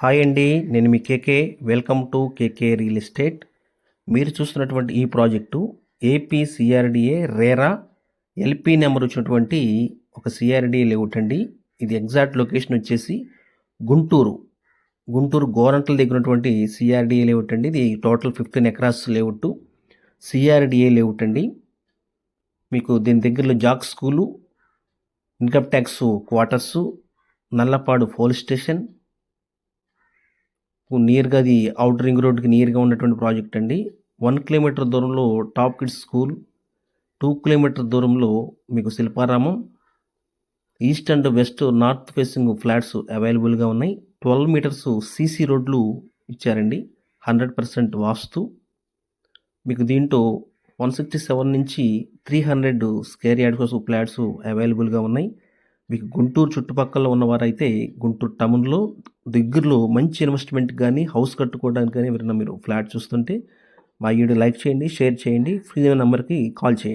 Hi అండి, నేను మీ KK. Welcome to KK real estate. మీరు చూస్తున్నటువంటి ఈ project AP CRDA RERA LP number వచ్చినటువంటి ఒక సిఆర్డిఏ లేఅవుట్ అండి. ఇది ఎగ్జాక్ట్ లొకేషన్ వచ్చేసి గుంటూరు గోరంట్ల దగ్గర ఉన్నటువంటి సిఆర్డిఏ లేఅవుట్ అండి. ఇది total 15 acres layout CRDA layout అండి. మీకు దీని దగ్గరలో జాక్ school, income tax quarters, Nallapadu police station, నియర్గా అది అవుటర్ రింగ్ రోడ్కి నియర్గా ఉన్నటువంటి ప్రాజెక్ట్ అండి. 1 కిలోమీటర్ దూరంలో టాప్ కిడ్స్ స్కూల్, 2 కిలోమీటర్ దూరంలో మీకు Shilparamam, east and west north facing flats అవైలబుల్గా ఉన్నాయి. 12 మీటర్స్ సీసీ రోడ్లు ఇచ్చారండి. 100% వాస్తు. మీకు దీంట్లో 167 నుంచి 300 స్క్వేర్ యార్డ్ కోసం ఫ్లాట్స్ అవైలబుల్గా ఉన్నాయి. మీకు గుంటూరు చుట్టుపక్కల ఉన్నవారైతే గుంటూరు టౌన్లో దగ్గరలో మంచి ఇన్వెస్ట్మెంట్ కానీ హౌస్ కట్టుకోవడానికి కానీ ఎవరైనా మీరు ఫ్లాట్ చూస్తుంటే మా వీడియో లైక్ చేయండి, షేర్ చేయండి, ఫ్రీ నెంబర్కి కాల్ చేయండి.